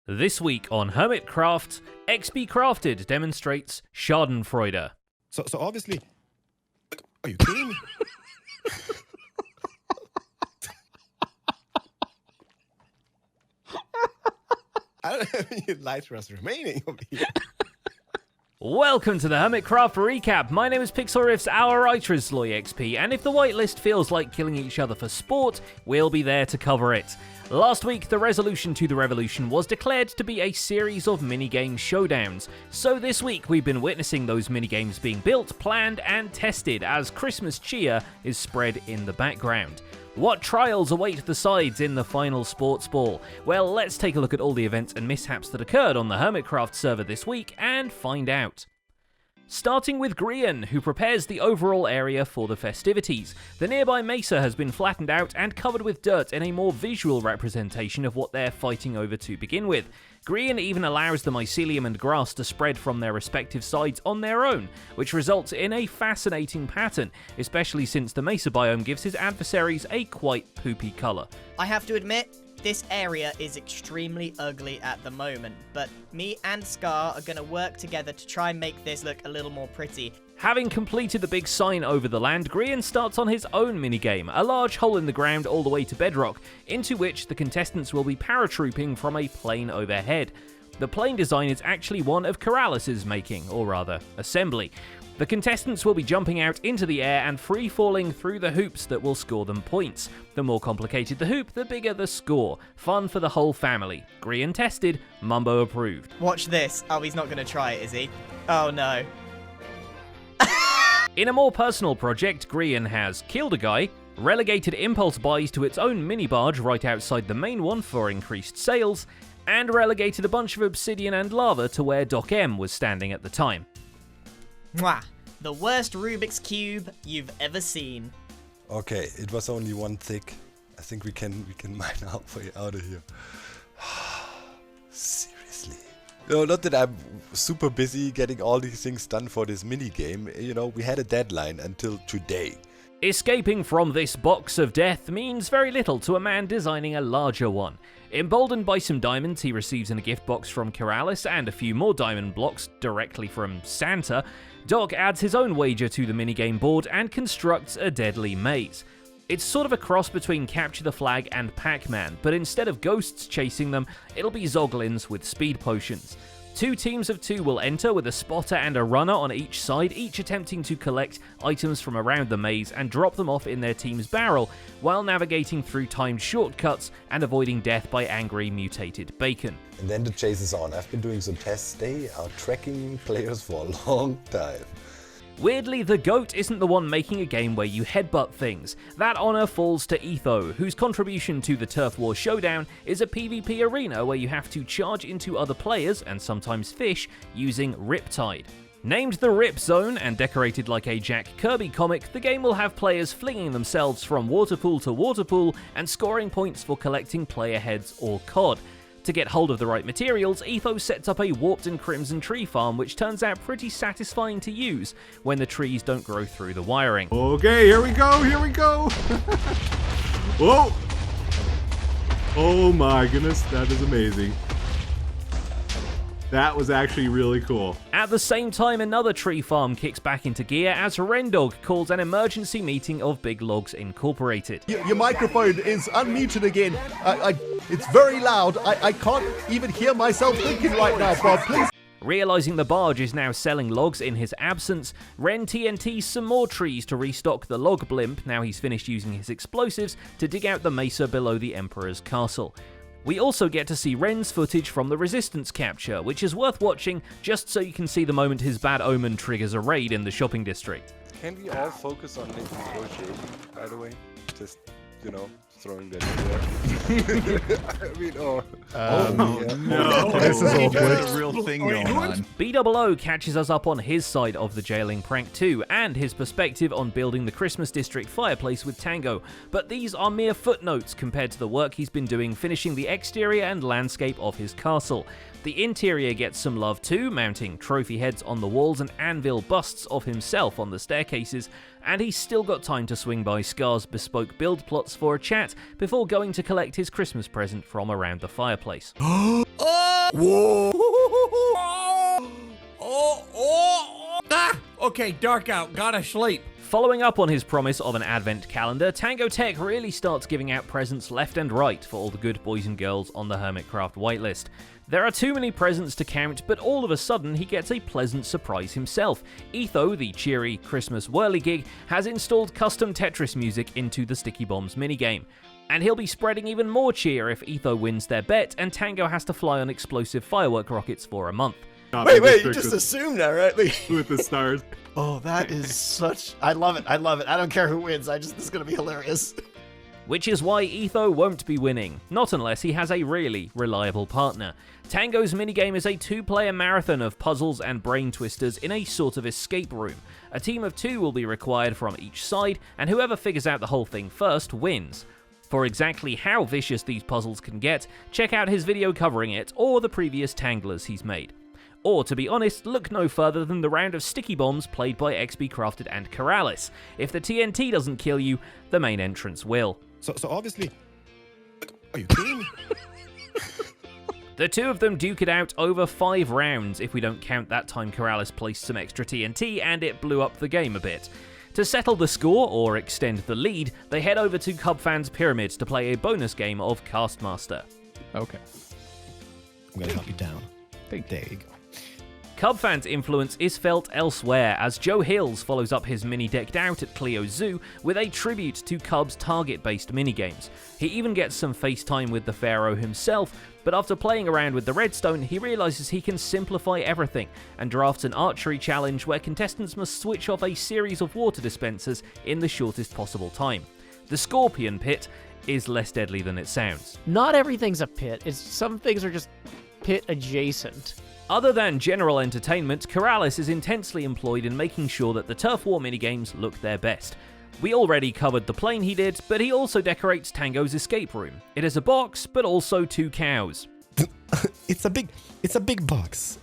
This week on Hermitcraft, xbCrafted demonstrates Schadenfreude. So obviously, are you kidding me? I don't have any lightrust remaining over here. Welcome to the Hermitcraft recap. My name is PixelRiffs, our writer is SloyXP, and if the whitelist feels like killing each other for sport, we'll be there to cover it. Last week, the resolution to the revolution was declared to be a series of minigame showdowns. So this week, we've been witnessing those minigames being built, planned, and tested as Christmas cheer is spread in the background. What trials await the sides in the final sports ball? Well, let's take a look at all the events and mishaps that occurred on the Hermitcraft server this week and find out. Starting with Grian, who prepares the overall area for the festivities. The nearby mesa has been flattened out and covered with dirt in a more visual representation of what they're fighting over to begin with. Grian even allows the mycelium and grass to spread from their respective sides on their own, which results in a fascinating pattern, especially since the mesa biome gives his adversaries a quite poopy colour. I have to admit, this area is extremely ugly at the moment, but me and Scar are going to work together to try and make this look a little more pretty. Having completed the big sign over the land, Grian starts on his own minigame, a large hole in the ground all the way to bedrock, into which the contestants will be paratrooping from a plane overhead. The plane design is actually one of Keralis' making, or rather, assembly. The contestants will be jumping out into the air and free-falling through the hoops that will score them points. The more complicated the hoop, the bigger the score. Fun for the whole family. Grian tested, Mumbo approved. Watch this. Oh, he's not going to try it, is he? Oh no. In a more personal project, Grian has killed a guy, relegated impulse buys to its own mini-barge right outside the main one for increased sales, and relegated a bunch of obsidian and lava to where Doc M was standing at the time. Mwah! The worst Rubik's Cube you've ever seen. Okay, it was only one thick. I think we can mine our way out of here. Seriously. No, not that I'm super busy getting all these things done for this mini game. You know, we had a deadline until today. Escaping from this box of death means very little to a man designing a larger one. Emboldened by some diamonds he receives in a gift box from Keralis and a few more diamond blocks directly from Santa, Doc adds his own wager to the minigame board and constructs a deadly maze. It's sort of a cross between Capture the Flag and Pac-Man, but instead of ghosts chasing them, it'll be Zoglins with speed potions. 2 teams of 2 will enter with a spotter and a runner on each side, each attempting to collect items from around the maze and drop them off in their team's barrel, while navigating through timed shortcuts and avoiding death by angry mutated bacon. And then the chase is on. I've been doing some tests. They are tracking players for a long time. Weirdly, the GOAT isn't the one making a game where you headbutt things. That honour falls to Etho, whose contribution to the Turf War Showdown is a PvP arena where you have to charge into other players, and sometimes fish, using Riptide. Named the Rip Zone and decorated like a Jack Kirby comic, the game will have players flinging themselves from waterpool to waterpool and scoring points for collecting player heads or COD. To get hold of the right materials, Etho sets up a warped and crimson tree farm, which turns out pretty satisfying to use when the trees don't grow through the wiring. Okay, here we go, Whoa! Oh my goodness, that is amazing. That was actually really cool. At the same time, another tree farm kicks back into gear as Rendog calls an emergency meeting of Big Logs Incorporated. Your microphone is unmuted again. It's very loud. I can't even hear myself thinking right now, Bob. Please. Realising the barge is now selling logs in his absence, Ren TNTs some more trees to restock the log blimp now he's finished using his explosives to dig out the mesa below the Emperor's castle. We also get to see Ren's footage from the Resistance capture, which is worth watching just so you can see the moment his bad omen triggers a raid in the shopping district. Can we all focus on negotiating, by the way? Just, you know, throwing that in there. I mean, No. This is awkward. There's a real thing going on. BOO catches us up on his side of the jailing prank too, and his perspective on building the Christmas district fireplace with Tango, but these are mere footnotes compared to the work he's been doing finishing the exterior and landscape of his castle. The interior gets some love too, mounting trophy heads on the walls and anvil busts of himself on the staircases, and he's still got time to swing by Scar's bespoke build plots for a chat before going to collect his Christmas present from around the fireplace. Oh! Whoa! Okay, dark out. Gotta sleep. Following up on his promise of an advent calendar, TangoTek really starts giving out presents left and right for all the good boys and girls on the Hermitcraft whitelist. There are too many presents to count, but all of a sudden he gets a pleasant surprise himself. Etho, the cheery Christmas whirligig, has installed custom Tetris music into the Sticky Bombs minigame. And he'll be spreading even more cheer if Etho wins their bet and Tango has to fly on explosive firework rockets for a month. Wait, you just assumed that, right? With the stars. Oh, that is such... I love it. I don't care who wins. This is going to be hilarious. Which is why Etho won't be winning, not unless he has a really reliable partner. Tango's minigame is a 2-player marathon of puzzles and brain twisters in a sort of escape room. A team of 2 will be required from each side, and whoever figures out the whole thing first wins. For exactly how vicious these puzzles can get, check out his video covering it or the previous Tanglers he's made. Or, to be honest, look no further than the round of Sticky Bombs played by xbCrafted and Keralis. If the TNT doesn't kill you, the main entrance will. So obviously... Are you kidding me? The two of them duke it out over 5 rounds, if we don't count that time Keralis placed some extra TNT and it blew up the game a bit. To settle the score, or extend the lead, they head over to Cubfan's Pyramid to play a bonus game of Castmaster. Okay. I'm going to help you down. There you go. Cubfan's influence is felt elsewhere, as JoeHills follows up his mini decked out at Clio Zoo with a tribute to Cub's target-based minigames. He even gets some FaceTime with the Pharaoh himself, but after playing around with the redstone, he realizes he can simplify everything, and drafts an archery challenge where contestants must switch off a series of water dispensers in the shortest possible time. The Scorpion Pit is less deadly than it sounds. Not everything's a pit. Some things are just pit adjacent. Other than general entertainment, Keralis is intensely employed in making sure that the Turf War minigames look their best. We already covered the plane he did, but he also decorates Tango's escape room. It is a box, but also 2 cows. It's a big box.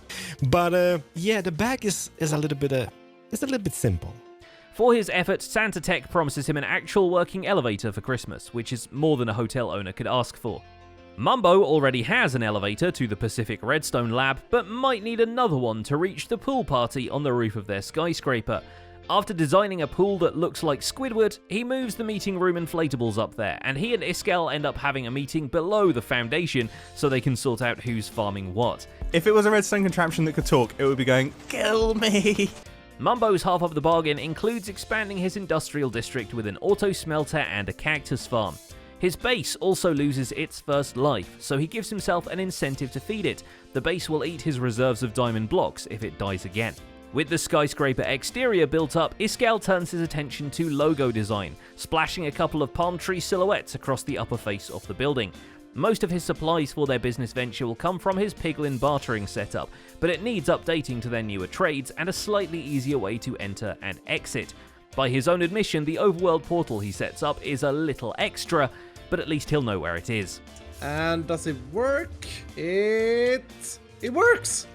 But yeah, the bag is a little bit simple. For his efforts, TangoTek promises him an actual working elevator for Christmas, which is more than a hotel owner could ask for. Mumbo already has an elevator to the Pacific Redstone lab, but might need another one to reach the pool party on the roof of their skyscraper. After designing a pool that looks like Squidward, he moves the meeting room inflatables up there, and he and Iskel end up having a meeting below the foundation so they can sort out who's farming what. If it was a redstone contraption that could talk, it would be going, "Kill me!" Mumbo's half of the bargain includes expanding his industrial district with an auto smelter and a cactus farm. His base also loses its first life, so he gives himself an incentive to feed it. The base will eat his reserves of diamond blocks if it dies again. With the skyscraper exterior built up, Iskel turns his attention to logo design, splashing a couple of palm tree silhouettes across the upper face of the building. Most of his supplies for their business venture will come from his piglin bartering setup, but it needs updating to their newer trades and a slightly easier way to enter and exit. By his own admission, the overworld portal he sets up is a little extra, but at least he'll know where it is. And does it work? It works!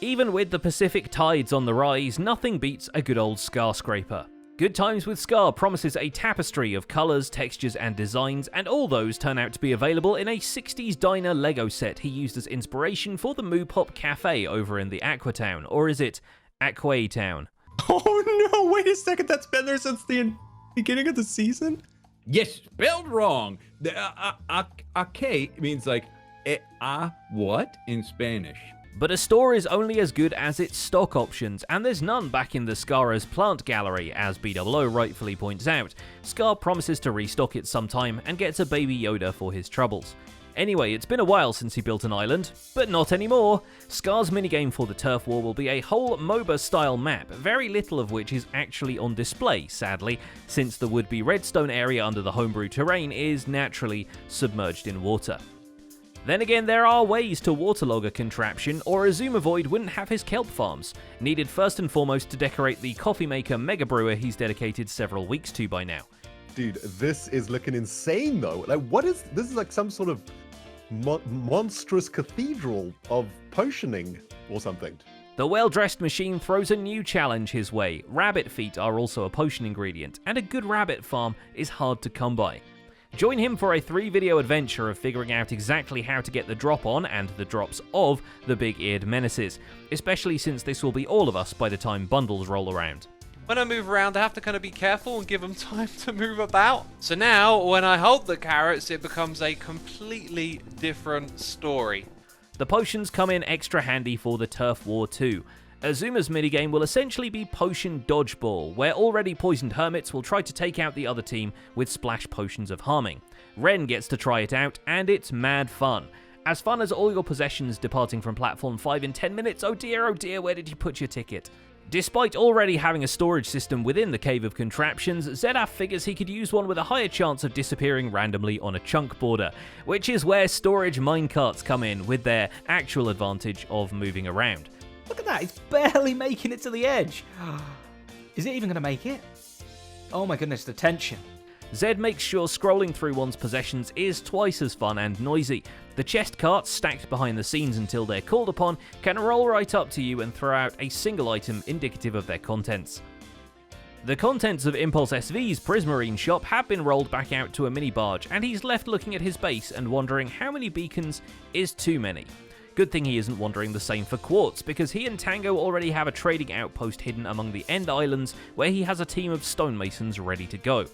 Even with the Pacific tides on the rise, nothing beats a good old Scar scraper. Good Times with Scar promises a tapestry of colours, textures and designs, and all those turn out to be available in a 60s diner Lego set he used as inspiration for the Moo Pop Cafe over in the Aquatown, or is it Aquay Town? Oh no, wait a second, that's been there since the beginning of the season? Yes, spelled wrong. The K means like what in Spanish. But a store is only as good as its stock options, and there's none back in the Scara's plant gallery, as BOO rightfully points out. Scar promises to restock it sometime and gets a baby Yoda for his troubles. Anyway, it's been a while since he built an island, but not anymore. Scar's minigame for the Turf War will be a whole MOBA-style map, very little of which is actually on display, sadly, since the would-be redstone area under the homebrew terrain is naturally submerged in water. Then again, there are ways to waterlog a contraption, or Xisumavoid wouldn't have his kelp farms, needed first and foremost to decorate the coffee maker mega brewer he's dedicated several weeks to by now. Dude, this is looking insane though. Like, this is like some sort of monstrous cathedral of potioning or something. The well-dressed machine throws a new challenge his way. Rabbit feet are also a potion ingredient, and a good rabbit farm is hard to come by. Join him for a 3-video adventure of figuring out exactly how to get the drop on and the drops of the big-eared menaces, especially since this will be all of us by the time bundles roll around. When I move around, I have to kind of be careful and give them time to move about. So now, when I hold the carrots, it becomes a completely different story. The potions come in extra handy for the Turf War 2. Azuma's minigame will essentially be Potion Dodgeball, where already poisoned hermits will try to take out the other team with splash potions of harming. Ren gets to try it out, and it's mad fun. As fun as all your possessions departing from Platform 5 in 10 minutes, oh dear, where did you put your ticket? Despite already having a storage system within the Cave of Contraptions, Zedaf figures he could use one with a higher chance of disappearing randomly on a chunk border, which is where storage minecarts come in with their actual advantage of moving around. Look at that, it's barely making it to the edge. Is it even going to make it? Oh my goodness, the tension. Zed makes sure scrolling through one's possessions is twice as fun and noisy. The chest carts, stacked behind the scenes until they're called upon, can roll right up to you and throw out a single item indicative of their contents. The contents of Impulse SV's Prismarine shop have been rolled back out to a mini barge, and he's left looking at his base and wondering how many beacons is too many. Good thing he isn't wondering the same for Quartz, because he and Tango already have a trading outpost hidden among the End Islands where he has a team of stonemasons ready to go.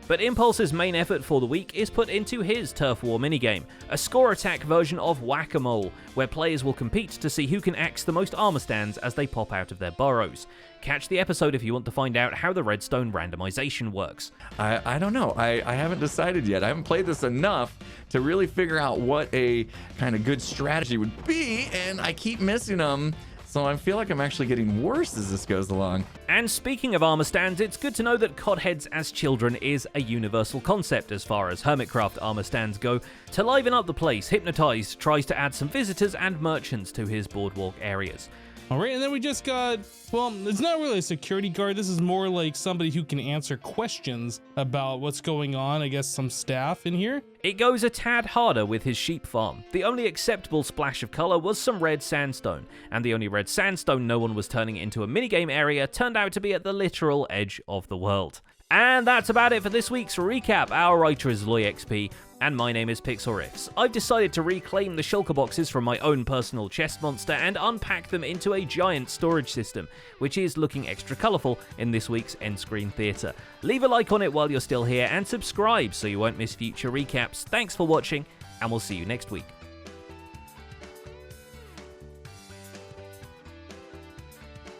But Impulse's main effort for the week is put into his Turf War minigame, a score attack version of Whack-A-Mole, where players will compete to see who can axe the most armor stands as they pop out of their burrows. Catch the episode if you want to find out how the redstone randomization works. I don't know. I haven't decided yet. I haven't played this enough to really figure out what a kind of good strategy would be, and I keep missing them. So I feel like I'm actually getting worse as this goes along. And speaking of armor stands, it's good to know that cod heads as children is a universal concept as far as Hermitcraft armor stands go. To liven up the place, Hypnotized tries to add some visitors and merchants to his boardwalk areas. All right, and then we just got, well, it's not really a security guard. This is more like somebody who can answer questions about what's going on. I guess some staff in here. It goes a tad harder with his sheep farm. The only acceptable splash of color was some red sandstone, and the only red sandstone no one was turning into a minigame area turned out to be at the literal edge of the world. And that's about it for this week's recap. Our writer is LoyXP, and my name is Pixelriffs. I've decided to reclaim the shulker boxes from my own personal chest monster and unpack them into a giant storage system, which is looking extra colourful in this week's End Screen Theatre. Leave a like on it while you're still here, and subscribe so you won't miss future recaps. Thanks for watching, and we'll see you next week.